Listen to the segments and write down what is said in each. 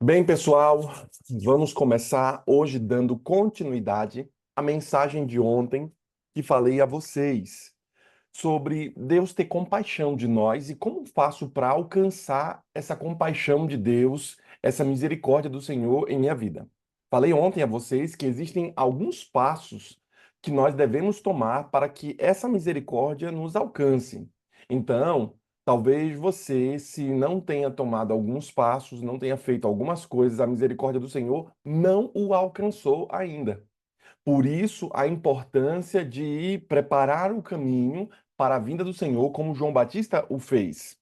Bem, pessoal, vamos começar hoje dando continuidade à mensagem de ontem que falei a vocês sobre Deus ter compaixão de nós e como faço para alcançar essa compaixão de Deus, essa misericórdia do Senhor em minha vida. Falei ontem a vocês que existem alguns passos que nós devemos tomar para que essa misericórdia nos alcance. Então, talvez você, se não tenha tomado alguns passos, não tenha feito algumas coisas, a misericórdia do Senhor não o alcançou ainda. Por isso, a importância de preparar o caminho para a vinda do Senhor, como João Batista o fez.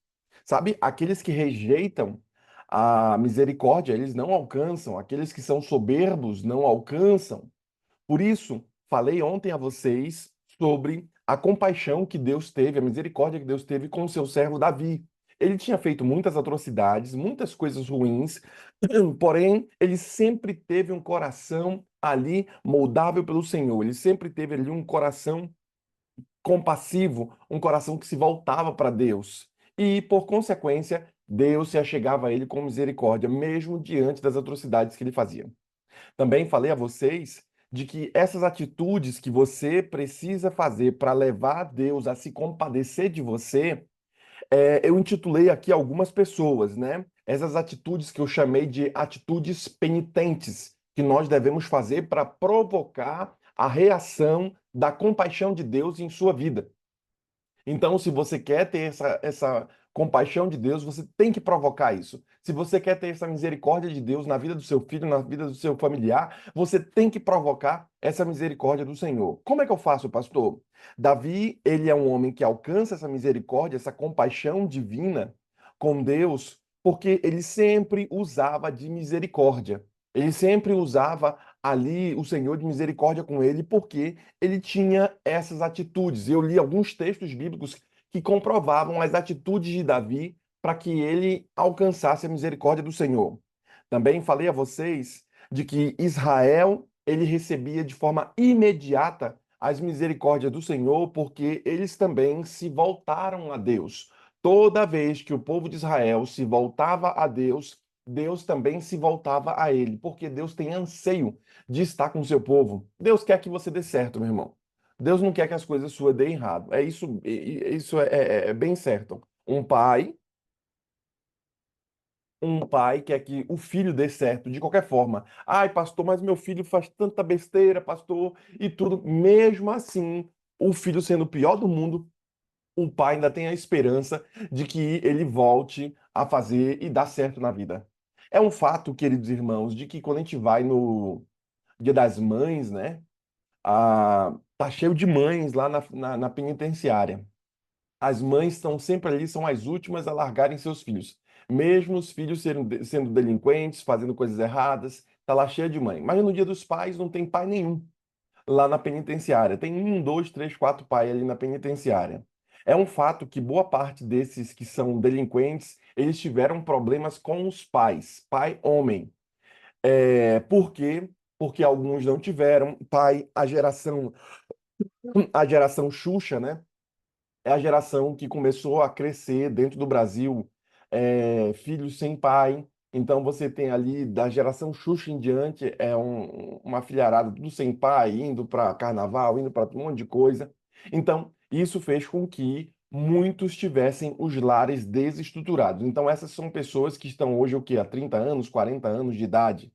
Sabe, aqueles que rejeitam a misericórdia, eles não alcançam, aqueles que são soberbos não alcançam. Por isso, falei ontem a vocês sobre a compaixão que Deus teve, a misericórdia que Deus teve com o seu servo Davi. Ele tinha feito muitas atrocidades, muitas coisas ruins, porém, ele sempre teve um coração ali moldável pelo Senhor. Ele sempre teve ali um coração compassivo, um coração que se voltava para Deus. E, por consequência, Deus se achegava a ele com misericórdia, mesmo diante das atrocidades que ele fazia. Também falei a vocês de que essas atitudes que você precisa fazer para levar Deus a se compadecer de você, eu intitulei aqui algumas pessoas, né? Essas atitudes que eu chamei de atitudes penitentes, que nós devemos fazer para provocar a reação da compaixão de Deus em sua vida. Então, se você quer ter essa compaixão de Deus, você tem que provocar isso. Se você quer ter essa misericórdia de Deus na vida do seu filho, na vida do seu familiar, você tem que provocar essa misericórdia do Senhor. Como é que eu faço, pastor? Davi, ele é um homem que alcança essa misericórdia, essa compaixão divina com Deus, porque ele sempre usava de misericórdia. Ele sempre usava ali o Senhor de misericórdia com ele, porque ele tinha essas atitudes. Eu li alguns textos bíblicos que comprovavam as atitudes de Davi para que ele alcançasse a misericórdia do Senhor. Também falei a vocês de que Israel ele recebia de forma imediata as misericórdias do Senhor, porque eles também se voltaram a Deus. Toda vez que o povo de Israel se voltava a Deus, Deus também se voltava a ele, porque Deus tem anseio de estar com o seu povo. Deus quer que você dê certo, meu irmão. Deus não quer que as coisas suas deem errado. É isso, isso é bem certo. Um pai quer que o filho dê certo de qualquer forma. Ai, pastor, mas meu filho faz tanta besteira, pastor, e tudo. Mesmo assim, o filho sendo o pior do mundo, o pai ainda tem a esperança de que ele volte a fazer e dar certo na vida. É um fato, queridos irmãos, de que quando a gente vai no Dia das Mães, né? Tá cheio de mães lá na penitenciária. As mães estão sempre ali, são as últimas a largarem seus filhos. Mesmo os filhos sendo delinquentes, fazendo coisas erradas, tá lá cheia de mãe. Mas no Dia dos Pais não tem pai nenhum lá na penitenciária. Tem um, dois, três, quatro pais ali na penitenciária. É um fato que boa parte desses que são delinquentes, eles tiveram problemas com os pais, pai homem. Por quê? Porque alguns não tiveram pai, a geração Xuxa, né? É a geração que começou a crescer dentro do Brasil, filhos sem pai. Então você tem ali da geração Xuxa em diante, uma filharada tudo sem pai, indo para carnaval, indo para um monte de coisa. Então, isso fez com que muitos tivessem os lares desestruturados. Então, essas são pessoas que estão hoje, o quê? Há 30 anos, 40 anos de idade.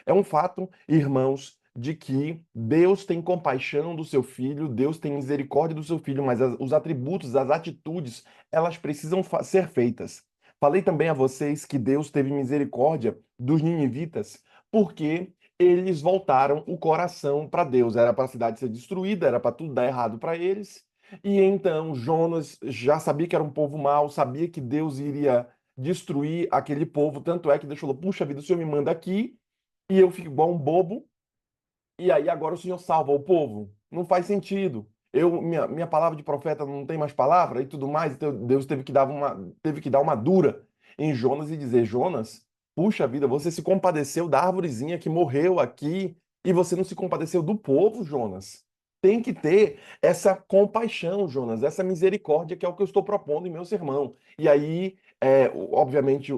É um fato, irmãos, de que Deus tem compaixão do seu filho, Deus tem misericórdia do seu filho, mas os atributos, as atitudes, elas precisam ser feitas. Falei também a vocês que Deus teve misericórdia dos ninivitas, porque eles voltaram o coração para Deus. Era para a cidade ser destruída, era para tudo dar errado para eles. E então Jonas já sabia que era um povo mau, sabia que Deus iria destruir aquele povo, tanto é que Deus falou: puxa vida, o Senhor me manda aqui e eu fico igual um bobo, e aí agora o Senhor salva o povo. Não faz sentido. Minha palavra de profeta não tem mais palavra e tudo mais, então Deus teve que dar uma dura em Jonas e dizer: Jonas, puxa vida, você se compadeceu da arvorezinha que morreu aqui e você não se compadeceu do povo, Jonas. Tem que ter essa compaixão, Jonas, essa misericórdia que é o que eu estou propondo em meu sermão. E aí, obviamente,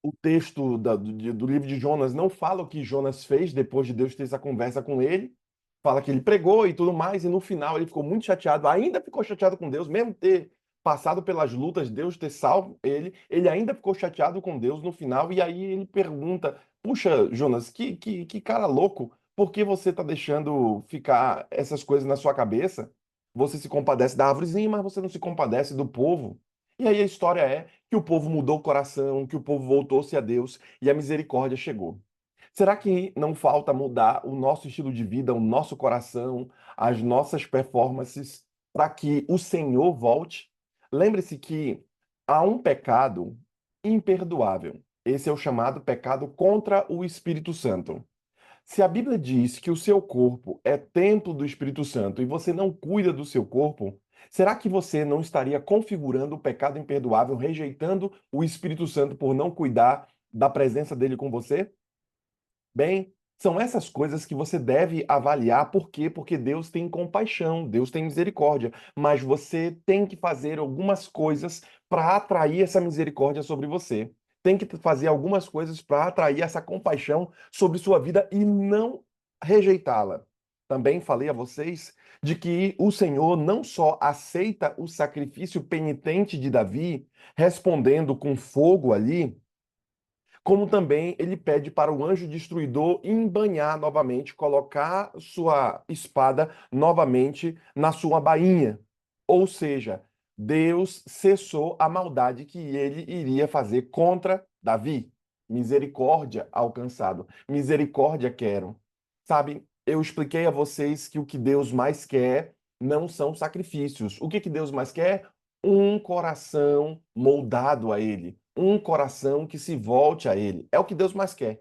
o texto do livro de Jonas não fala o que Jonas fez depois de Deus ter essa conversa com ele. Fala que ele pregou e tudo mais, e no final ele ficou muito chateado, ainda ficou chateado com Deus, mesmo ter passado pelas lutas, Deus ter salvo ele, ele ainda ficou chateado com Deus no final, e aí ele pergunta: Puxa, Jonas, que cara louco, por que você está deixando ficar essas coisas na sua cabeça? Você se compadece da árvorezinha, mas você não se compadece do povo. E aí a história é que o povo mudou o coração, que o povo voltou-se a Deus e a misericórdia chegou. Será que não falta mudar o nosso estilo de vida, o nosso coração, as nossas performances para que o Senhor volte? Lembre-se que há um pecado imperdoável. Esse é o chamado pecado contra o Espírito Santo. Se a Bíblia diz que o seu corpo é templo do Espírito Santo e você não cuida do seu corpo, será que você não estaria configurando o pecado imperdoável, rejeitando o Espírito Santo por não cuidar da presença dele com você? Bem, são essas coisas que você deve avaliar. Por quê? Porque Deus tem compaixão, Deus tem misericórdia, mas você tem que fazer algumas coisas para atrair essa misericórdia sobre você. Tem que fazer algumas coisas para atrair essa compaixão sobre sua vida e não rejeitá-la. Também falei a vocês de que o Senhor não só aceita o sacrifício penitente de Davi, respondendo com fogo ali, como também ele pede para o anjo destruidor embanhar novamente, colocar sua espada novamente na sua bainha. Ou seja, Deus cessou a maldade que ele iria fazer contra Davi. Misericórdia alcançado. Misericórdia quero. Sabe, eu expliquei a vocês que o que Deus mais quer não são sacrifícios. O que que Deus mais quer? Um coração moldado a ele, um coração que se volte a ele. É o que Deus mais quer.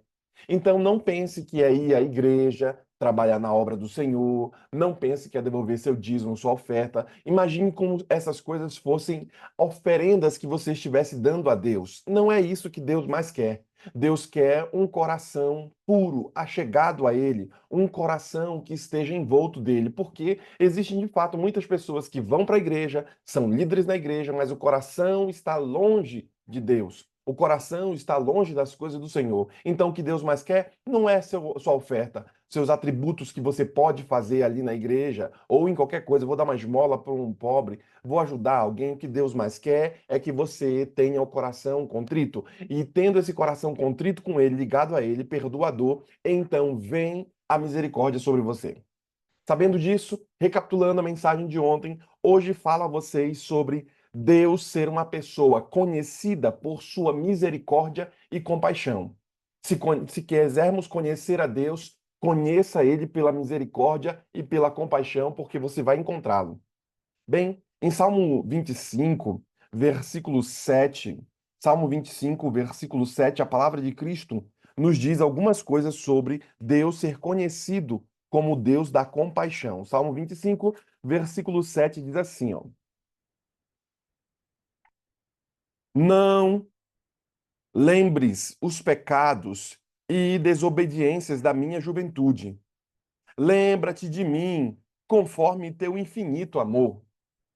Então não pense que é ir à igreja, trabalhar na obra do Senhor, não pense que é devolver seu dízimo, sua oferta. Imagine como essas coisas fossem oferendas que você estivesse dando a Deus. Não é isso que Deus mais quer. Deus quer um coração puro, achegado a Ele, um coração que esteja envolto dele, porque existem de fato muitas pessoas que vão para a igreja, são líderes na igreja, mas o coração está longe de Deus. O coração está longe das coisas do Senhor. Então, o que Deus mais quer não é sua oferta, seus atributos que você pode fazer ali na igreja ou em qualquer coisa. Vou dar uma esmola para um pobre, vou ajudar alguém. O que Deus mais quer é que você tenha o coração contrito. E tendo esse coração contrito com Ele, ligado a Ele, perdoador, então vem a misericórdia sobre você. Sabendo disso, recapitulando a mensagem de ontem, hoje falo a vocês sobre Deus ser uma pessoa conhecida por sua misericórdia e compaixão. Se quisermos conhecer a Deus, conheça Ele pela misericórdia e pela compaixão, porque você vai encontrá-lo. Bem, em Salmo 25, versículo 7, Salmo 25, versículo 7, a palavra de Cristo nos diz algumas coisas sobre Deus ser conhecido como Deus da compaixão. Salmo 25, versículo 7 diz assim, ó: Não lembres os pecados e desobediências da minha juventude. Lembra-te de mim, conforme teu infinito amor.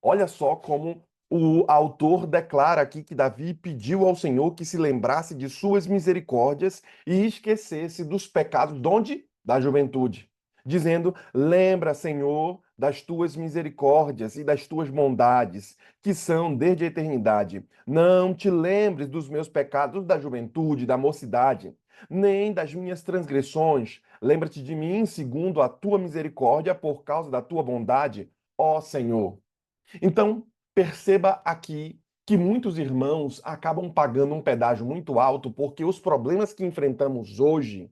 Olha só como o autor declara aqui que Davi pediu ao Senhor que se lembrasse de suas misericórdias e esquecesse dos pecados, de onde? Da juventude. Dizendo: Lembra, Senhor, das tuas misericórdias e das tuas bondades, que são desde a eternidade. Não te lembres dos meus pecados da juventude, da mocidade, nem das minhas transgressões. Lembra-te de mim segundo a tua misericórdia, por causa da tua bondade, ó Senhor. Então, perceba aqui que muitos irmãos acabam pagando um pedágio muito alto porque os problemas que enfrentamos hoje,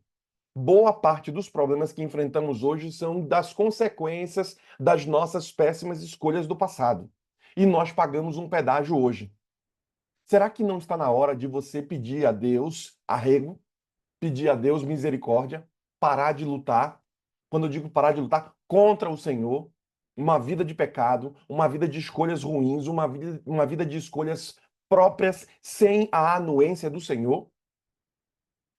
boa parte dos problemas que enfrentamos hoje são das consequências das nossas péssimas escolhas do passado. E nós pagamos um pedágio hoje. Será que não está na hora de você pedir a Deus arrego, pedir a Deus misericórdia, parar de lutar? Quando eu digo parar de lutar contra o Senhor, uma vida de pecado, uma vida de escolhas ruins, uma vida de escolhas próprias sem a anuência do Senhor.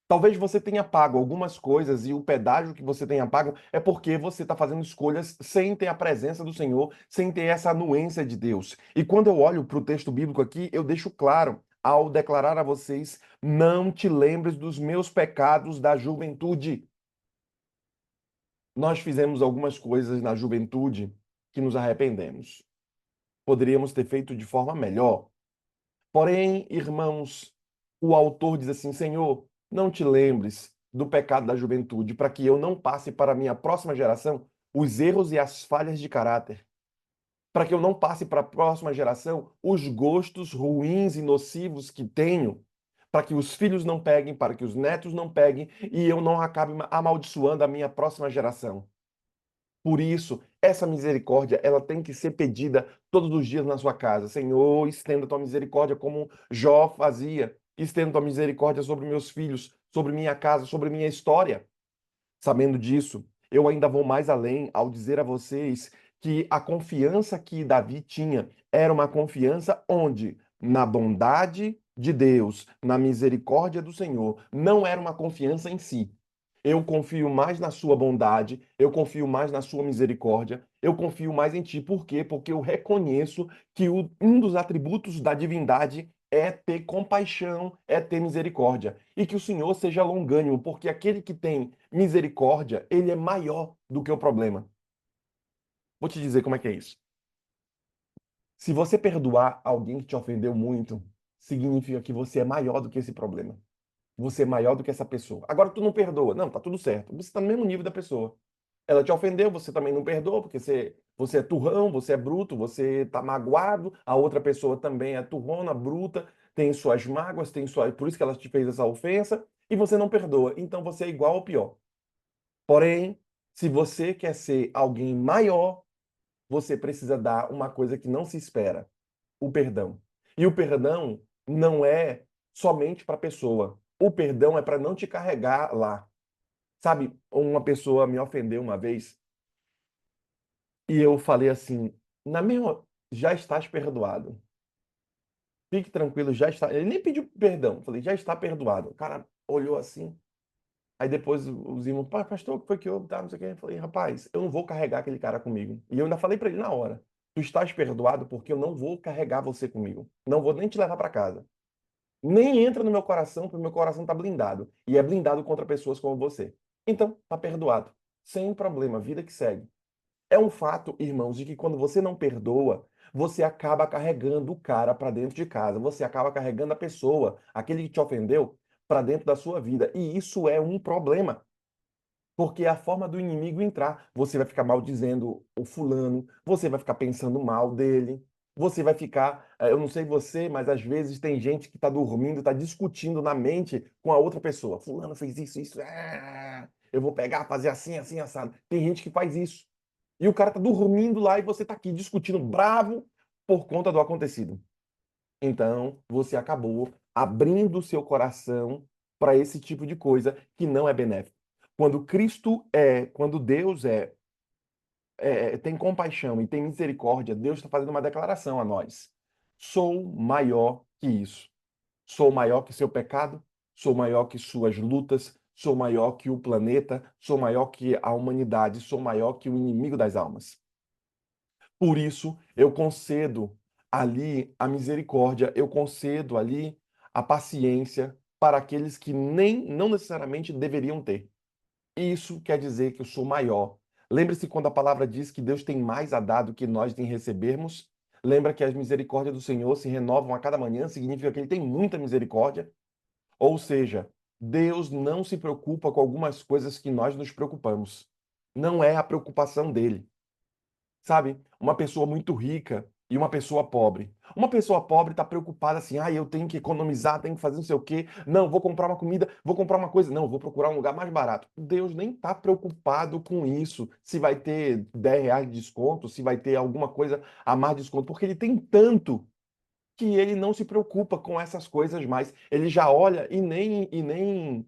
Talvez você tenha pago algumas coisas e o pedágio que você tenha pago é porque você está fazendo escolhas sem ter a presença do Senhor, sem ter essa anuência de Deus. E quando eu olho para o texto bíblico aqui, eu deixo claro ao declarar a vocês: não te lembres dos meus pecados da juventude. Nós fizemos algumas coisas na juventude que nos arrependemos. Poderíamos ter feito de forma melhor. Porém, irmãos, o autor diz assim: Senhor, não te lembres do pecado da juventude, para que eu não passe para a minha próxima geração os erros e as falhas de caráter. Para que eu não passe para a próxima geração os gostos ruins e nocivos que tenho. Para que os filhos não peguem, para que os netos não peguem e eu não acabe amaldiçoando a minha próxima geração. Por isso, essa misericórdia, ela tem que ser pedida todos os dias na sua casa. Senhor, estenda tua misericórdia como Jó fazia. Estenda tua misericórdia sobre meus filhos, sobre minha casa, sobre minha história. Sabendo disso, eu ainda vou mais além ao dizer a vocês que a confiança que Davi tinha era uma confiança onde, na bondade de Deus, na misericórdia do Senhor, não era uma confiança em si. Eu confio mais na sua bondade, eu confio mais na sua misericórdia, eu confio mais em ti. Por quê? Porque eu reconheço que um dos atributos da divindade é ter compaixão, é ter misericórdia. E que o Senhor seja longânimo, porque aquele que tem misericórdia, ele é maior do que o problema. Vou te dizer como é que é isso. Se você perdoar alguém que te ofendeu muito, significa que você é maior do que esse problema. Você é maior do que essa pessoa. Agora tu não perdoa. Não, tá tudo certo. Você está no mesmo nível da pessoa. Ela te ofendeu, você também não perdoa, porque você é turrão, você é bruto, você está magoado, a outra pessoa também é turrona, bruta, tem suas mágoas, tem sua, por isso que ela te fez essa ofensa, e você não perdoa. Então você é igual ou pior. Porém, se você quer ser alguém maior, você precisa dar uma coisa que não se espera: o perdão. E o perdão não é somente para a pessoa. O perdão é para não te carregar lá. Sabe, uma pessoa me ofendeu uma vez e eu falei assim, na mesma, já estás perdoado. Fique tranquilo, já está. Ele nem pediu perdão, falei, já está perdoado. O cara olhou assim, aí depois os irmãos, pastor, o que foi que houve? Tá, não sei o que. Eu falei, rapaz, eu não vou carregar aquele cara comigo. E eu ainda falei para ele na hora, tu estás perdoado porque eu não vou carregar você comigo. Não vou nem te levar para casa. Nem entra no meu coração, porque o meu coração está blindado. E é blindado contra pessoas como você. Então, tá perdoado. Sem problema, vida que segue. É um fato, irmãos, de que quando você não perdoa, você acaba carregando o cara para dentro de casa. Você acaba carregando a pessoa, aquele que te ofendeu, para dentro da sua vida. E isso é um problema. Porque é a forma do inimigo entrar. Você vai ficar maldizendo o fulano, você vai ficar pensando mal dele, você vai ficar. Eu não sei você, mas às vezes tem gente que está dormindo, está discutindo na mente com a outra pessoa. Fulano fez isso, isso. Eu vou pegar, fazer assim, assim, assado. Tem gente que faz isso. E o cara tá dormindo lá e você tá aqui discutindo bravo por conta do acontecido. Então, você acabou abrindo o seu coração para esse tipo de coisa que não é benéfico. Quando Deus tem compaixão e tem misericórdia, Deus está fazendo uma declaração a nós. Sou maior que isso. Sou maior que seu pecado, sou maior que suas lutas, sou maior que o planeta, sou maior que a humanidade, sou maior que o inimigo das almas. Por isso, eu concedo ali a misericórdia, eu concedo ali a paciência para aqueles que nem não necessariamente deveriam ter. Isso quer dizer que eu sou maior. Lembre-se quando a palavra diz que Deus tem mais a dar do que nós em recebermos. Lembra que as misericórdias do Senhor se renovam a cada manhã, significa que ele tem muita misericórdia. Ou seja, Deus não se preocupa com algumas coisas que nós nos preocupamos. Não é a preocupação dele. Sabe? Uma pessoa muito rica e uma pessoa pobre. Uma pessoa pobre está preocupada assim, eu tenho que economizar, tenho que fazer não sei o quê. Não, vou comprar uma comida, vou comprar uma coisa. Não, vou procurar um lugar mais barato. Deus nem está preocupado com isso. Se vai ter R$ 10 de desconto, se vai ter alguma coisa a mais de desconto, porque ele tem tanto que ele não se preocupa com essas coisas mais. Ele já olha e nem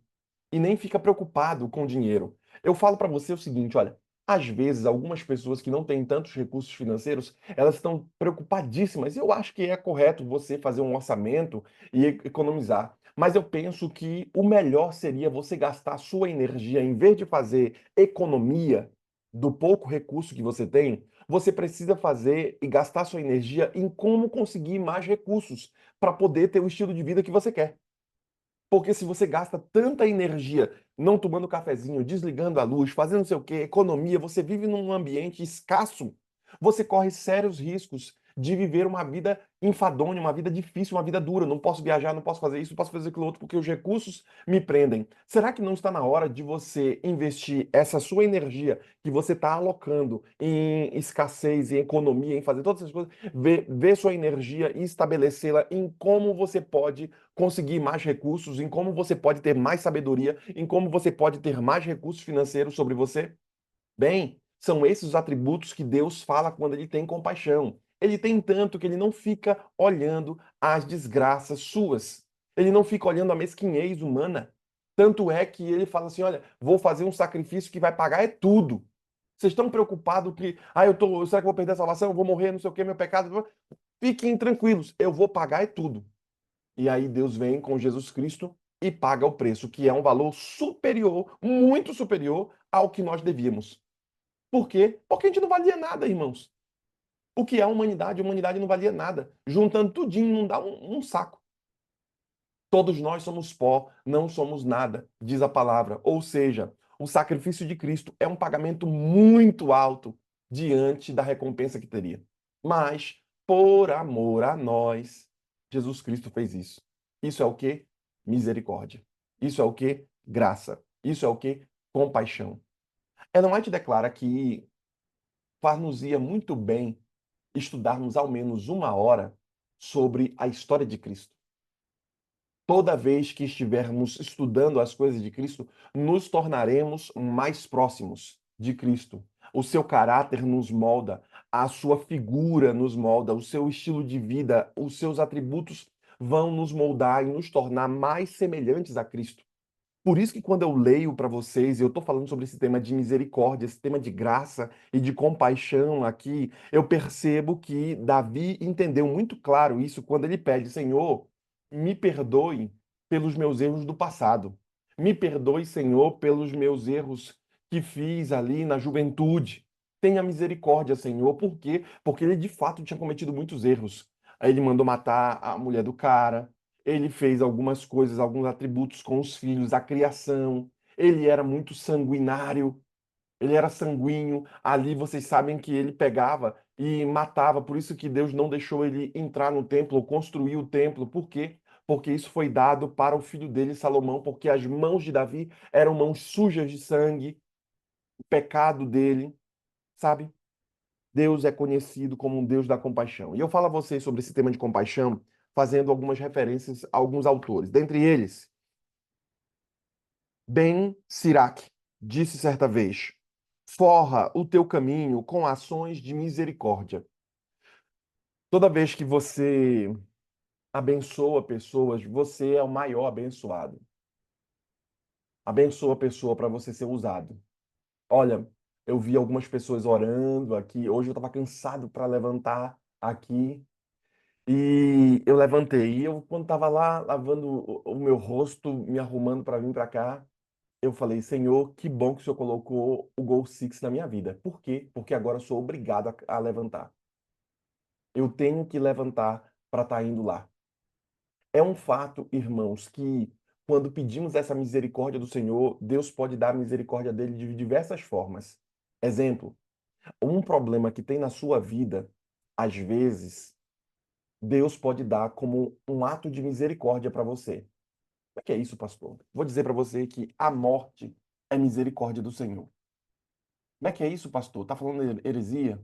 fica preocupado com o dinheiro. Eu falo para você o seguinte, olha, às vezes algumas pessoas que não têm tantos recursos financeiros, elas estão preocupadíssimas. Eu acho que é correto você fazer um orçamento e economizar. Mas eu penso que o melhor seria você gastar a sua energia, em vez de fazer economia do pouco recurso que você tem, você precisa fazer e gastar sua energia em como conseguir mais recursos para poder ter o estilo de vida que você quer. Porque se você gasta tanta energia não tomando cafezinho, desligando a luz, fazendo não sei o quê, economia, você vive num ambiente escasso, você corre sérios riscos de viver uma vida enfadonha, uma vida difícil, uma vida dura. Não posso viajar, não posso fazer isso, não posso fazer aquilo outro, porque os recursos me prendem. Será que não está na hora de você investir essa sua energia que você está alocando em escassez, em economia, em fazer todas essas coisas, ver sua energia e estabelecê-la em como você pode conseguir mais recursos, em como você pode ter mais sabedoria, em como você pode ter mais recursos financeiros sobre você? Bem, são esses os atributos que Deus fala quando ele tem compaixão. Ele tem tanto que ele não fica olhando as desgraças suas. Ele não fica olhando a mesquinhez humana. Tanto é que ele fala assim: olha, vou fazer um sacrifício que vai pagar é tudo. Vocês estão preocupados que, será que eu vou perder a salvação? Eu vou morrer, não sei o que, meu pecado. Fiquem tranquilos, eu vou pagar é tudo. E aí Deus vem com Jesus Cristo e paga o preço, que é um valor superior, muito superior ao que nós devíamos. Por quê? Porque a gente não valia nada, irmãos. O que é a humanidade? A humanidade não valia nada. Juntando tudinho não dá um saco. Todos nós somos pó, não somos nada, diz a palavra. Ou seja, o sacrifício de Cristo é um pagamento muito alto diante da recompensa que teria. Mas, por amor a nós, Jesus Cristo fez isso. Isso é o que? Misericórdia. Isso é o que? Graça. Isso é o que? Compaixão. Ellen White declara que far-nos-ia muito bem estudarmos ao menos uma hora sobre a história de Cristo. Toda vez que estivermos estudando as coisas de Cristo, nos tornaremos mais próximos de Cristo. O seu caráter nos molda, a sua figura nos molda, o seu estilo de vida, os seus atributos vão nos moldar e nos tornar mais semelhantes a Cristo. Por isso que quando eu leio para vocês, eu estou falando sobre esse tema de misericórdia, esse tema de graça e de compaixão aqui, eu percebo que Davi entendeu muito claro isso quando ele pede, Senhor, me perdoe pelos meus erros do passado. Me perdoe, Senhor, pelos meus erros que fiz ali na juventude. Tenha misericórdia, Senhor. Por quê? Porque ele de fato tinha cometido muitos erros. Aí ele mandou matar a mulher do cara, ele fez algumas coisas, alguns atributos com os filhos, a criação. Ele era muito sanguinário, ele era sanguíneo. Ali vocês sabem que ele pegava e matava. Por isso que Deus não deixou ele entrar no templo ou construir o templo. Por quê? Porque isso foi dado para o filho dele, Salomão, porque as mãos de Davi eram mãos sujas de sangue, o pecado dele, sabe? Deus é conhecido como um Deus da compaixão. E eu falo a vocês sobre esse tema de compaixão, fazendo algumas referências a alguns autores. Dentre eles, Ben Sirac disse certa vez: forra o teu caminho com ações de misericórdia. Toda vez que você abençoa pessoas, você é o maior abençoado. Abençoa a pessoa para você ser usado. Olha, eu vi algumas pessoas orando aqui. Hoje eu estava cansado para levantar aqui. E eu levantei. E eu, quando estava lá lavando o meu rosto, me arrumando para vir para cá, eu falei, Senhor, que bom que o Senhor colocou o Goal Six na minha vida. Por quê? Porque agora eu sou obrigado a levantar. Eu tenho que levantar para estar indo lá. É um fato, irmãos, que quando pedimos essa misericórdia do Senhor, Deus pode dar a misericórdia dele de diversas formas. Exemplo, um problema que tem na sua vida, às vezes, Deus pode dar como um ato de misericórdia para você. Como é que é isso, pastor? Vou dizer para você que a morte é misericórdia do Senhor. Como é que é isso, pastor? Tá falando heresia?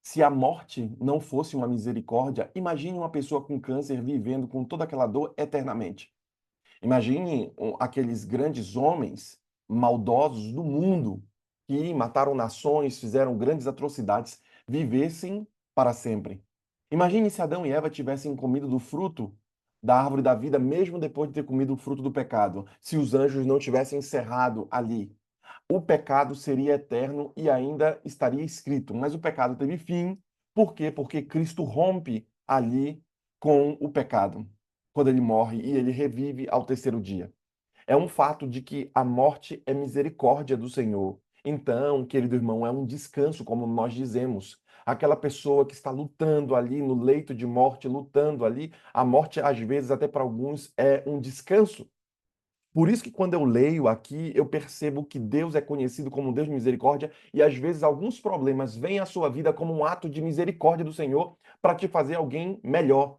Se a morte não fosse uma misericórdia, imagine uma pessoa com câncer vivendo com toda aquela dor eternamente. Imagine aqueles grandes homens maldosos do mundo que mataram nações, fizeram grandes atrocidades, vivessem para sempre. Imagine se Adão e Eva tivessem comido do fruto da árvore da vida, mesmo depois de ter comido o fruto do pecado, se os anjos não tivessem encerrado ali. O pecado seria eterno e ainda estaria escrito, mas o pecado teve fim. Por quê? Porque Cristo rompe ali com o pecado, quando ele morre e ele revive ao terceiro dia. É um fato de que a morte é misericórdia do Senhor. Então, querido irmão, é um descanso, como nós dizemos. aquela pessoa que está lutando ali no leito de morte, lutando ali. A morte, às vezes, até para alguns, é um descanso. Por isso que quando eu leio aqui, eu percebo que Deus é conhecido como um Deus de misericórdia e às vezes alguns problemas vêm à sua vida como um ato de misericórdia do Senhor para te fazer alguém melhor.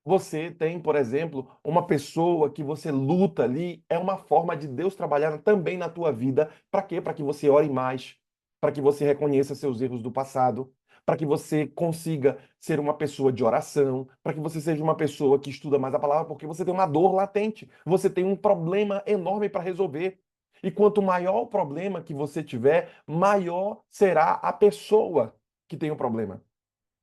Você tem, por exemplo, uma pessoa que você luta ali, é uma forma de Deus trabalhar também na tua vida. Para quê? Para que você ore mais, para que você reconheça seus erros do passado, para que você consiga ser uma pessoa de oração, para que você seja uma pessoa que estuda mais a palavra, porque você tem uma dor latente, você tem um problema enorme para resolver. E quanto maior o problema que você tiver, maior será a pessoa que tem o problema.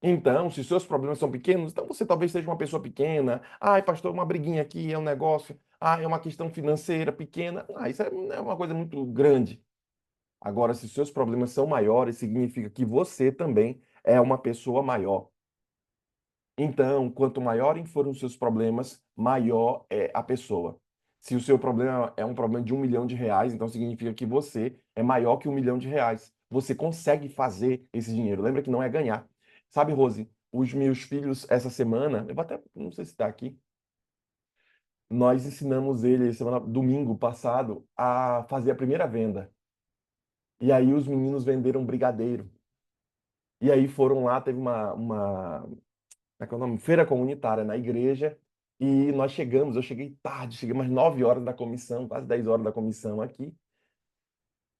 Então, se seus problemas são pequenos, então você talvez seja uma pessoa pequena. Ai, pastor, uma briguinha aqui é um negócio. Ah, é uma questão financeira pequena. Ah, isso é uma coisa muito grande. Agora, se seus problemas são maiores, significa que você também é uma pessoa maior. Então, quanto maiores forem os seus problemas, maior é a pessoa. Se o seu problema é um problema de R$ 1 milhão, então significa que você é maior que R$ 1 milhão. Você consegue fazer esse dinheiro. Lembra que não é ganhar. Sabe, Rose, os meus filhos essa semana, eu vou até, não sei se está aqui, nós ensinamos eles, domingo passado, a fazer a primeira venda. E aí os meninos venderam brigadeiro. E aí foram lá, teve como é que é o nome? Feira comunitária na igreja. E nós chegamos, eu cheguei tarde, cheguei umas 9 horas da comissão, quase 10 horas da comissão aqui.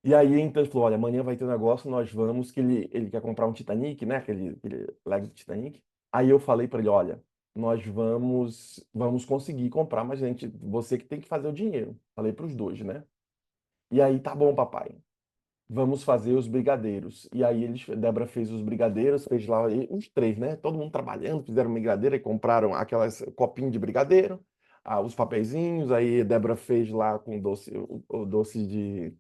E aí então ele falou: olha, amanhã vai ter um negócio, nós vamos, que ele quer comprar um Titanic, né? Aquele Lego do Titanic. Aí eu falei para ele: olha, nós vamos conseguir comprar, mas gente, você que tem que fazer o dinheiro. Falei para os dois, né? E aí, tá bom, papai. Vamos fazer os brigadeiros. E aí Débora fez os brigadeiros, fez lá os três, né? Todo mundo trabalhando, fizeram brigadeiro e compraram aquelas copinhos de brigadeiro, os papeizinhos. Aí Débora fez lá com doce, o doce de,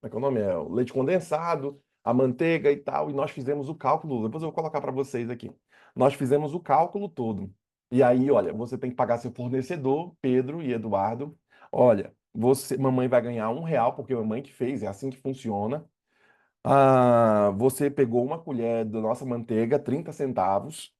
como é que é o nome? É o leite condensado, a manteiga e tal. E nós fizemos o cálculo. Depois eu vou colocar para vocês aqui. Nós fizemos o cálculo todo. E aí, olha, você tem que pagar seu fornecedor, Pedro e Eduardo. Olha, mamãe vai ganhar R$ 1, porque mamãe que fez, é assim que funciona. Você pegou uma colher da nossa manteiga, 30 centavos.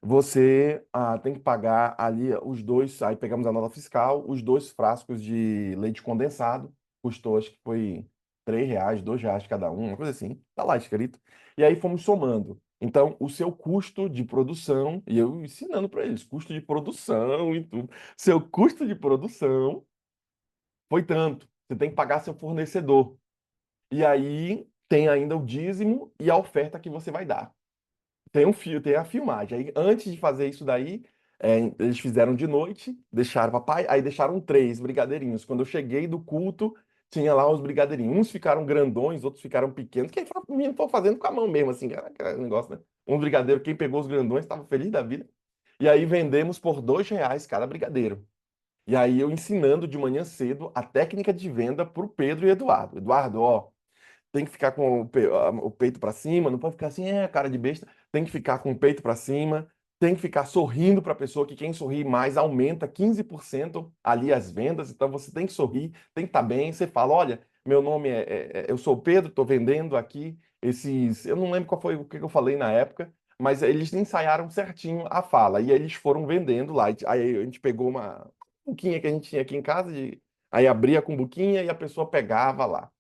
Você tem que pagar ali os dois. Aí pegamos a nota fiscal, os dois frascos de leite condensado. Custou, acho que foi R$ 3, R$ 2 cada um, uma coisa assim. Tá lá escrito. E aí fomos somando. Então, o seu custo de produção, e eu ensinando para eles, custo de produção e tudo. Seu custo de produção foi tanto. Você tem que pagar seu fornecedor. E aí tem ainda o dízimo e a oferta que você vai dar. Tem a filmagem. Aí, antes de fazer isso daí, eles fizeram de noite, deixaram papai, aí deixaram três brigadeirinhos. Quando eu cheguei do culto, tinha lá os brigadeirinhos. Uns ficaram grandões, outros ficaram pequenos. Quem foi fazendo com a mão mesmo, assim, aquele negócio, né? Um brigadeiro, quem pegou os grandões estava feliz da vida. E aí vendemos por R$ 2 cada brigadeiro. E aí eu ensinando de manhã cedo a técnica de venda para o Pedro e Eduardo. Eduardo, ó, tem que ficar com o peito para cima, não pode ficar assim, cara de besta. Tem que ficar com o peito para cima, tem que ficar sorrindo para a pessoa, que quem sorri mais aumenta 15% ali as vendas. Então você tem que sorrir, tem que estar bem. Você fala: olha, meu nome eu sou o Pedro, estou vendendo aqui esses. Eu não lembro qual foi o que eu falei na época, mas eles ensaiaram certinho a fala e eles foram vendendo lá. Aí a gente pegou uma buquinha que a gente tinha aqui em casa, aí abria com buquinha e a pessoa pegava lá.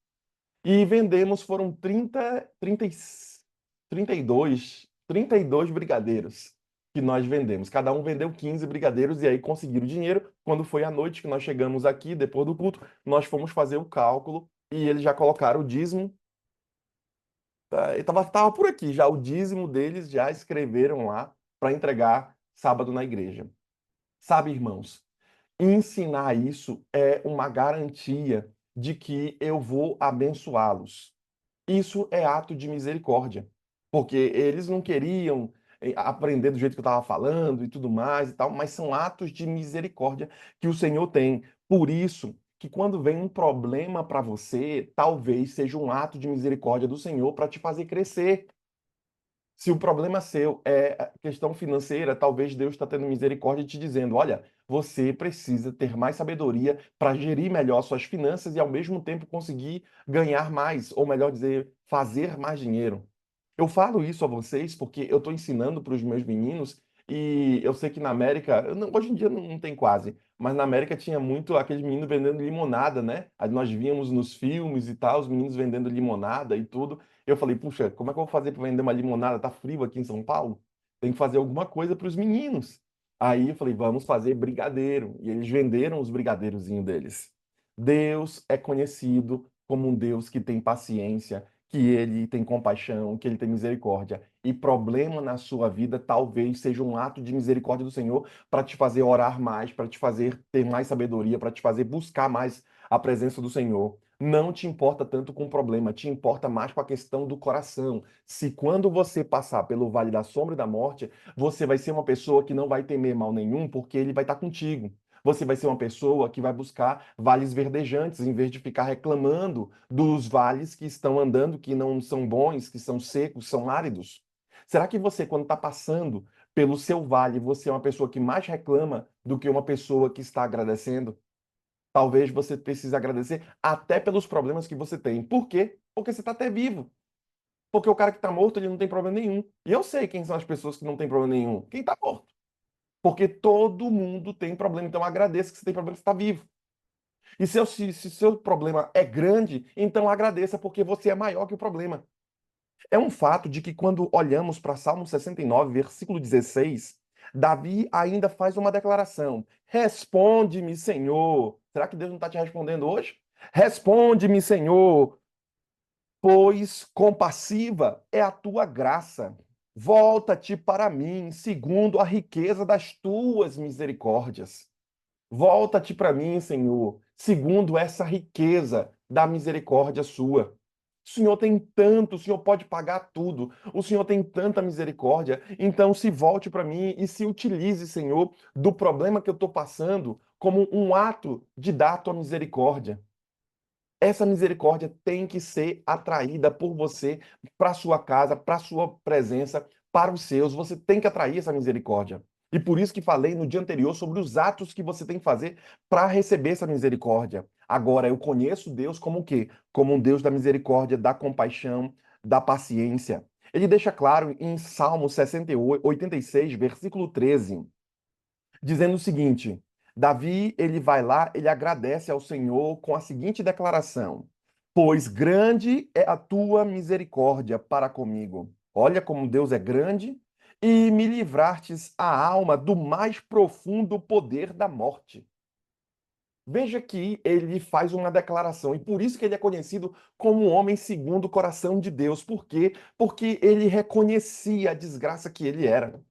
E vendemos, foram 32 brigadeiros que nós vendemos. Cada um vendeu 15 brigadeiros e aí conseguiram dinheiro. Quando foi à noite que nós chegamos aqui, depois do culto, nós fomos fazer o cálculo e eles já colocaram o dízimo. Tava por aqui já, o dízimo deles já escreveram lá para entregar sábado na igreja. Sabe, irmãos, ensinar isso é uma garantia de que eu vou abençoá-los. Isso é ato de misericórdia, porque eles não queriam aprender do jeito que eu estava falando e tudo mais e tal, mas são atos de misericórdia que o Senhor tem. Por isso que quando vem um problema para você, talvez seja um ato de misericórdia do Senhor para te fazer crescer. Se o problema seu é questão financeira, talvez Deus está tendo misericórdia e te dizendo: olha, você precisa ter mais sabedoria para gerir melhor suas finanças e ao mesmo tempo conseguir ganhar mais, ou melhor dizer, fazer mais dinheiro. Eu falo isso a vocês porque eu estou ensinando para os meus meninos e eu sei que na América, hoje em dia não tem quase, mas na América tinha muito aqueles meninos vendendo limonada, né? Aí nós víamos nos filmes e tal, os meninos vendendo limonada e tudo. Eu falei, puxa, como é que eu vou fazer para vender uma limonada? Tá frio aqui em São Paulo? Tem que fazer alguma coisa para os meninos. Aí eu falei, vamos fazer brigadeiro. E eles venderam os brigadeirozinhos deles. Deus é conhecido como um Deus que tem paciência, que ele tem compaixão, que ele tem misericórdia. E problema na sua vida talvez seja um ato de misericórdia do Senhor para te fazer orar mais, para te fazer ter mais sabedoria, para te fazer buscar mais a presença do Senhor. Não te importa tanto com o problema, te importa mais com a questão do coração. Se quando você passar pelo vale da sombra e da morte, você vai ser uma pessoa que não vai temer mal nenhum, porque ele vai estar contigo. Você vai ser uma pessoa que vai buscar vales verdejantes, em vez de ficar reclamando dos vales que estão andando, que não são bons, que são secos, são áridos. Será que você, quando está passando pelo seu vale, você é uma pessoa que mais reclama do que uma pessoa que está agradecendo? Talvez você precise agradecer até pelos problemas que você tem. Por quê? Porque você está até vivo. Porque o cara que está morto, ele não tem problema nenhum. E eu sei quem são as pessoas que não têm problema nenhum. Quem está morto. Porque todo mundo tem problema. Então agradeça que você tem problema, que você está vivo. E se seu problema é grande, então agradeça, porque você é maior que o problema. É um fato de que quando olhamos para Salmo 69, versículo 16, Davi ainda faz uma declaração: Responde-me, Senhor. Será que Deus não está te respondendo hoje? Responde-me, Senhor, pois compassiva é a tua graça. Volta-te para mim, segundo a riqueza das tuas misericórdias. Volta-te para mim, Senhor, segundo essa riqueza da misericórdia sua. O Senhor tem tanto, o Senhor pode pagar tudo, o Senhor tem tanta misericórdia, então se volte para mim e se utilize, Senhor, do problema que eu estou passando como um ato de dar a tua misericórdia. Essa misericórdia tem que ser atraída por você para sua casa, para sua presença, para os seus. Você tem que atrair essa misericórdia. E por isso que falei no dia anterior sobre os atos que você tem que fazer para receber essa misericórdia. Agora, eu conheço Deus como o quê? Como um Deus da misericórdia, da compaixão, da paciência. Ele deixa claro em Salmo 68, 86, versículo 13, dizendo o seguinte: Davi, ele vai lá, ele agradece ao Senhor com a seguinte declaração: Pois grande é a tua misericórdia para comigo. Olha como Deus é grande, e me livrastes a alma do mais profundo poder da morte. Veja que ele faz uma declaração, e por isso que ele é conhecido como um homem segundo o coração de Deus. Por quê? Porque ele reconhecia a desgraça que ele era.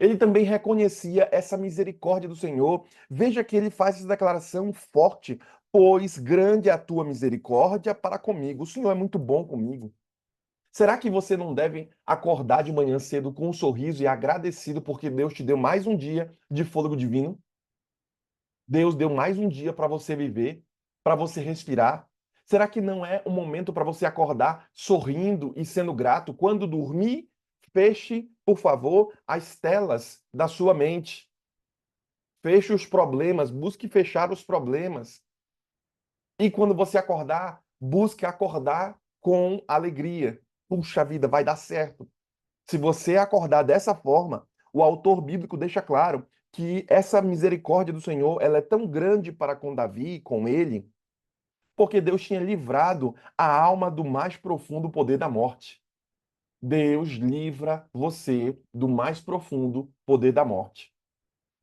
Ele também reconhecia essa misericórdia do Senhor. Veja que ele faz essa declaração forte: Pois grande é a tua misericórdia para comigo. O Senhor é muito bom comigo. Será que você não deve acordar de manhã cedo com um sorriso e agradecido porque Deus te deu mais um dia de fôlego divino? Deus deu mais um dia para você viver, para você respirar. Será que não é um momento para você acordar sorrindo e sendo grato? Quando dormir, feche, por favor, as telas da sua mente. Feche os problemas, busque fechar os problemas. E quando você acordar, busque acordar com alegria. Puxa vida, vai dar certo. Se você acordar dessa forma, o autor bíblico deixa claro que essa misericórdia do Senhor, ela é tão grande para com Davi, com ele, porque Deus tinha livrado a alma do mais profundo poder da morte. Deus livra você do mais profundo poder da morte.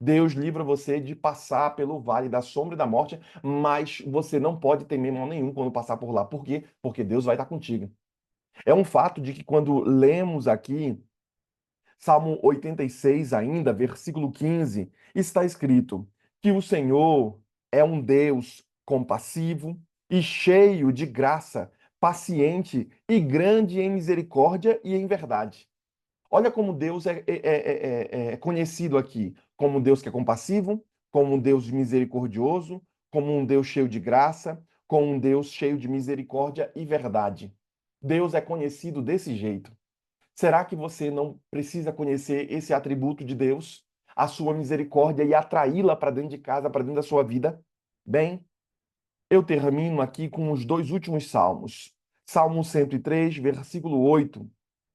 Deus livra você de passar pelo vale da sombra e da morte, mas você não pode temer mal nenhum quando passar por lá. Por quê? Porque Deus vai estar contigo. É um fato de que quando lemos aqui Salmo 86 ainda, versículo 15, está escrito que o Senhor é um Deus compassivo e cheio de graça, paciente e grande em misericórdia e em verdade. Olha como Deus é conhecido aqui, como um Deus que é compassivo, como um Deus misericordioso, como um Deus cheio de graça, como um Deus cheio de misericórdia e verdade. Deus é conhecido desse jeito. Será que você não precisa conhecer esse atributo de Deus, a sua misericórdia e atraí-la para dentro de casa, para dentro da sua vida? Bem, eu termino aqui com os dois últimos salmos. Salmo 103, versículo 8.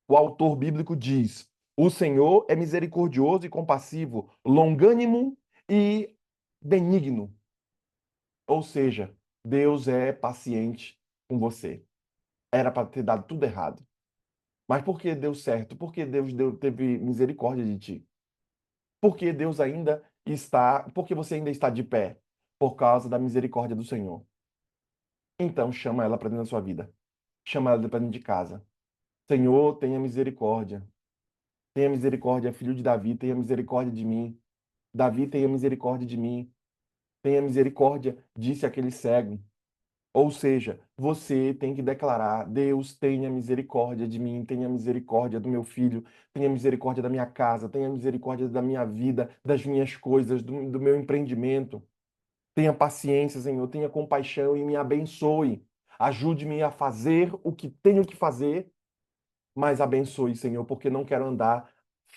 O autor bíblico diz: o Senhor é misericordioso e compassivo, longânimo e benigno. Ou seja, Deus é paciente com você. Era para ter dado tudo errado. Mas por que deu certo? Porque teve misericórdia de ti. Porque Deus ainda está, porque você ainda está de pé, por causa da misericórdia do Senhor. Então chama ela para dentro da sua vida. Chama ela para dentro de casa. Senhor, tenha misericórdia. Tenha misericórdia, filho de Davi, tenha misericórdia de mim. Davi, tenha misericórdia de mim. Tenha misericórdia, disse aquele cego. Ou seja, você tem que declarar: Deus, tenha misericórdia de mim, tenha misericórdia do meu filho, tenha misericórdia da minha casa, tenha misericórdia da minha vida, das minhas coisas, do meu empreendimento. Tenha paciência, Senhor, tenha compaixão e me abençoe. Ajude-me a fazer o que tenho que fazer, mas abençoe, Senhor, porque não quero andar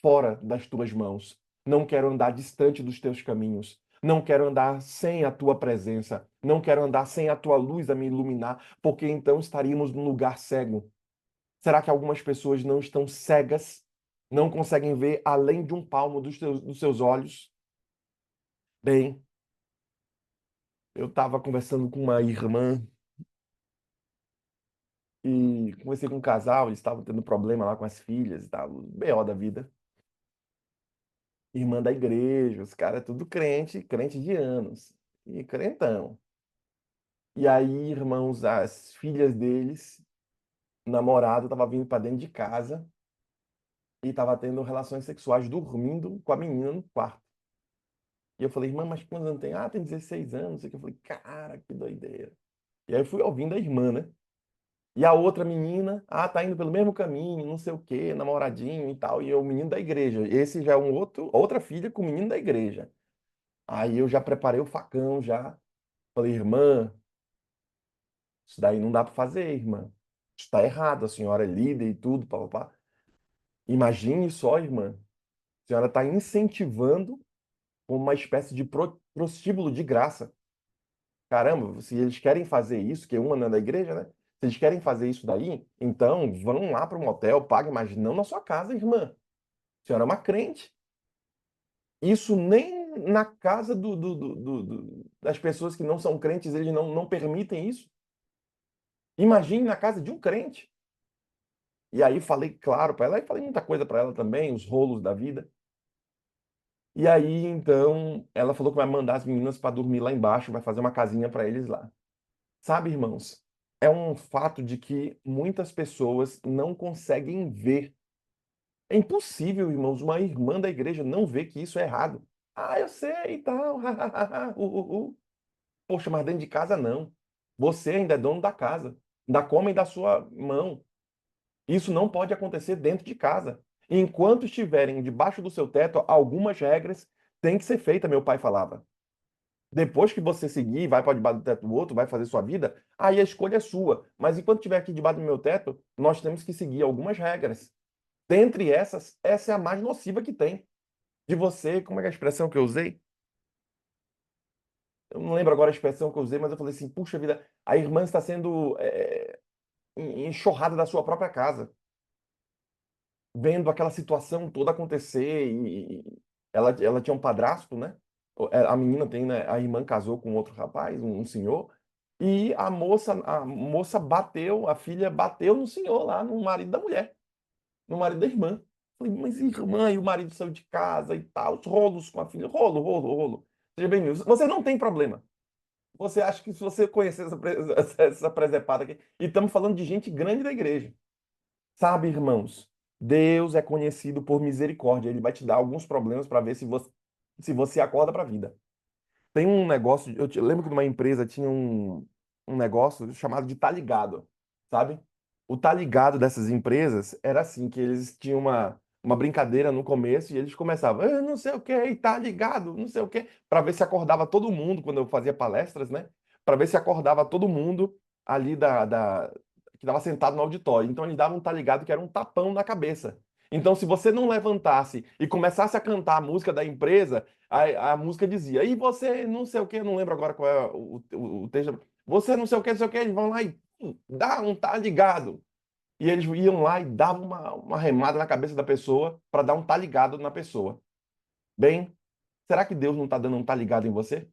fora das tuas mãos. Não quero andar distante dos teus caminhos. Não quero andar sem a tua presença. Não quero andar sem a tua luz a me iluminar, porque então estaríamos num lugar cego. Será que algumas pessoas não estão cegas? Não conseguem ver além de um palmo dos seus olhos? Bem, eu estava conversando com uma irmã e conversei com um casal, eles estavam tendo problema lá com as filhas e tal, BO da vida. Irmã da igreja, os caras tudo crente, crente de anos. E crentão. E aí, irmãos, as filhas deles, o namorado tava vindo para dentro de casa e tava tendo relações sexuais dormindo com a menina no quarto. E eu falei: irmã, mas quantos anos tem? Ah, tem 16 anos. Não sei o que. Eu falei: cara, que doideira. E aí eu fui ouvindo a irmã, né? E a outra menina, tá indo pelo mesmo caminho, não sei o quê, namoradinho e tal. E eu, o menino da igreja. Esse já é outra filha com o menino da igreja. Aí eu já preparei o facão, já. Falei: irmã, isso daí não dá para fazer, irmã. Isso está errado, a senhora é líder e tudo, papapá. Imagine só, irmã. A senhora está incentivando uma espécie de prostíbulo de graça. Caramba, se eles querem fazer isso, que uma não é da igreja, né? Se eles querem fazer isso daí, então vão lá para um hotel, paguem, mas não na sua casa, irmã. A senhora é uma crente. Isso nem na casa das pessoas que não são crentes, eles não permitem isso. Imagine na casa de um crente. E aí falei claro para ela, e falei muita coisa para ela também, os rolos da vida. E aí, então, ela falou que vai mandar as meninas para dormir lá embaixo, vai fazer uma casinha para eles lá. Sabe, irmãos, é um fato de que muitas pessoas não conseguem ver. É impossível, irmãos, uma irmã da igreja não ver que isso é errado. Ah, eu sei e tal. Poxa, mas dentro de casa não. Você ainda é dono da casa. Ainda come da sua mão. Isso não pode acontecer dentro de casa. Enquanto estiverem debaixo do seu teto, algumas regras têm que ser feitas, meu pai falava. Depois que você seguir, vai para debaixo do teto do outro, vai fazer sua vida, aí a escolha é sua. Mas enquanto estiver aqui debaixo do meu teto, nós temos que seguir algumas regras. Dentre essas, essa é a mais nociva que tem. De você, como é que é a expressão que eu usei? Eu não lembro agora a expressão que eu usei, mas eu falei assim: puxa vida, a irmã está sendo enxurrada da sua própria casa, vendo aquela situação toda acontecer e ela tinha um padrasto, né? A menina tem, né? A irmã casou com outro rapaz, um senhor, e a moça bateu, a filha bateu no senhor lá, no marido da mulher, no marido da irmã. Falei: mas irmã, e o marido saiu de casa e tal, os rolos com a filha, rolo, rolo, rolo. Seja bem-vindo. Você não tem problema. Você acha que se você conhecer essa presepada aqui, e estamos falando de gente grande da igreja. Sabe, irmãos, Deus é conhecido por misericórdia. Ele vai te dar alguns problemas para ver se você acorda para a vida. Tem um negócio, lembro que numa empresa tinha um negócio chamado de tá ligado, sabe? O tá ligado dessas empresas era assim, que eles tinham uma brincadeira no começo e eles começavam: não sei o que, e tá ligado, não sei o que, para ver se acordava todo mundo, quando eu fazia palestras, né? Para ver se acordava todo mundo ali que estava sentado no auditório. Então eles davam um tá ligado que era um tapão na cabeça. Então, se você não levantasse e começasse a cantar a música da empresa, a música dizia: e você não sei o que, não lembro agora qual é o texto. Você não sei o que, eles vão lá e dá um tá ligado. E eles iam lá e davam uma remada na cabeça da pessoa para dar um tá ligado na pessoa. Bem, será que Deus não está dando um tá ligado em você?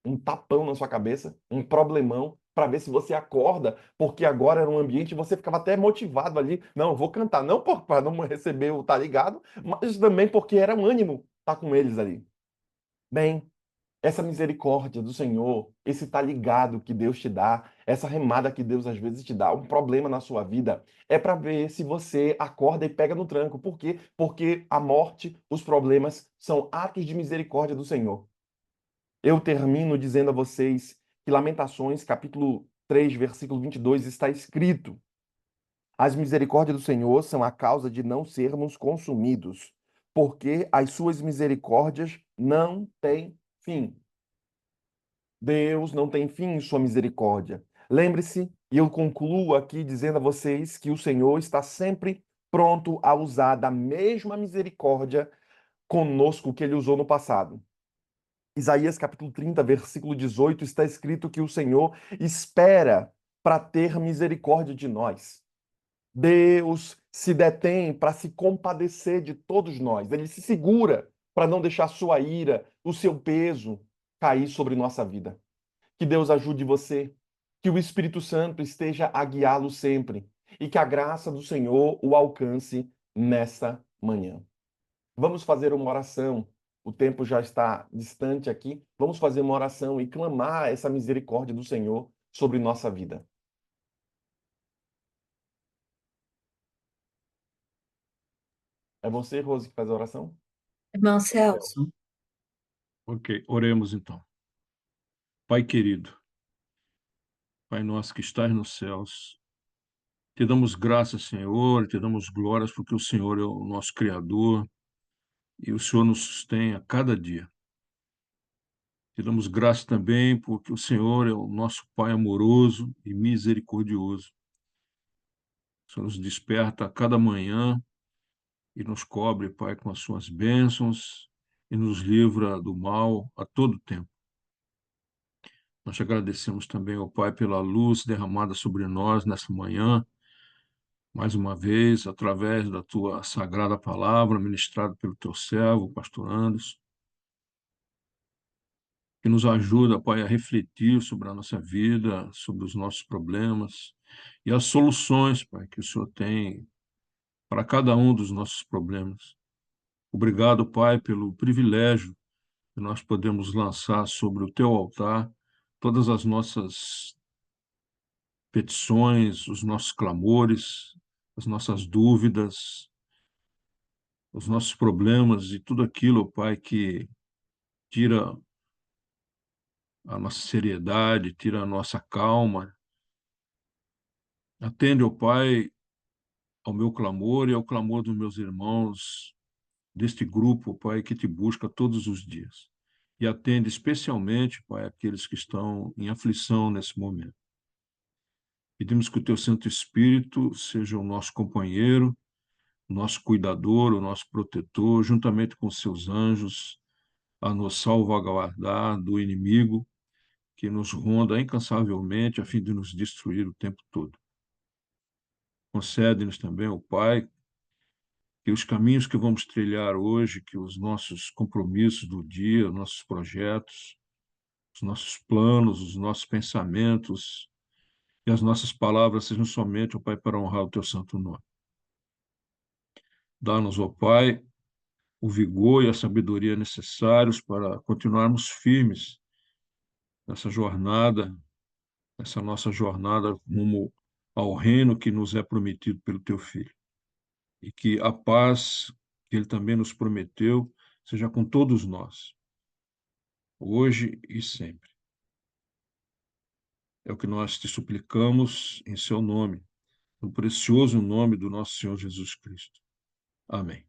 Um tapão na sua cabeça, um problemão, para ver se você acorda, porque agora era um ambiente e você ficava até motivado ali. Não, eu vou cantar, não para não receber o tá ligado, mas também porque era um ânimo estar com eles ali. Bem, essa misericórdia do Senhor, esse tá ligado que Deus te dá, essa remada que Deus às vezes te dá, um problema na sua vida, é para ver se você acorda e pega no tranco. Por quê? Porque a morte, os problemas são atos de misericórdia do Senhor. Eu termino dizendo a vocês que Lamentações, capítulo 3, versículo 22, está escrito: As misericórdias do Senhor são a causa de não sermos consumidos, porque as suas misericórdias não têm fim. Deus não tem fim em sua misericórdia. Lembre-se, e eu concluo aqui dizendo a vocês que o Senhor está sempre pronto a usar da mesma misericórdia conosco que ele usou no passado. Isaías capítulo 30, versículo 18, está escrito que o Senhor espera para ter misericórdia de nós. Deus se detém para se compadecer de todos nós. Ele se segura para não deixar sua ira, o seu peso cair sobre nossa vida. Que Deus ajude você, que o Espírito Santo esteja a guiá-lo sempre e que a graça do Senhor o alcance nessa manhã. Vamos fazer uma oração. O tempo já está distante aqui. Vamos fazer uma oração e clamar essa misericórdia do Senhor sobre nossa vida. É você, Rose, que faz a oração? Irmão Celso, Ok, oremos então. Pai querido, Pai nosso que estás nos céus, te damos graças, Senhor, te damos glórias porque o Senhor é o nosso Criador e o Senhor nos sustém a cada dia. Te damos graças também porque o Senhor é o nosso Pai amoroso e misericordioso. O Senhor nos desperta a cada manhã e nos cobre, Pai, com as suas bênçãos e nos livra do mal a todo tempo. Nós te agradecemos também, ó Pai, pela luz derramada sobre nós nessa manhã, mais uma vez, através da tua sagrada palavra, ministrada pelo teu servo, pastor Anderson, que nos ajuda, Pai, a refletir sobre a nossa vida, sobre os nossos problemas e as soluções, Pai, que o Senhor tem para cada um dos nossos problemas. Obrigado, Pai, pelo privilégio que nós podemos lançar sobre o teu altar todas as nossas petições, os nossos clamores, as nossas dúvidas, os nossos problemas e tudo aquilo, ó Pai, que tira a nossa seriedade, tira a nossa calma. Atende, ó Pai, ao meu clamor e ao clamor dos meus irmãos deste grupo, ó Pai, que te busca todos os dias. E atende especialmente, Pai, aqueles que estão em aflição nesse momento. Pedimos que o teu Santo Espírito seja o nosso companheiro, o nosso cuidador, o nosso protetor, juntamente com seus anjos, a nos salvaguardar do inimigo que nos ronda incansavelmente a fim de nos destruir o tempo todo. Concede-nos também, ó Pai, que os caminhos que vamos trilhar hoje, que os nossos compromissos do dia, nossos projetos, os nossos planos, os nossos pensamentos e as nossas palavras sejam somente, ó Pai, para honrar o teu santo nome. Dá-nos, ó Pai, o vigor e a sabedoria necessários para continuarmos firmes nessa jornada, essa nossa jornada rumo ao reino que nos é prometido pelo teu Filho. E que a paz que ele também nos prometeu seja com todos nós, hoje e sempre. É o que nós te suplicamos em seu nome, no precioso nome do nosso Senhor Jesus Cristo. Amém.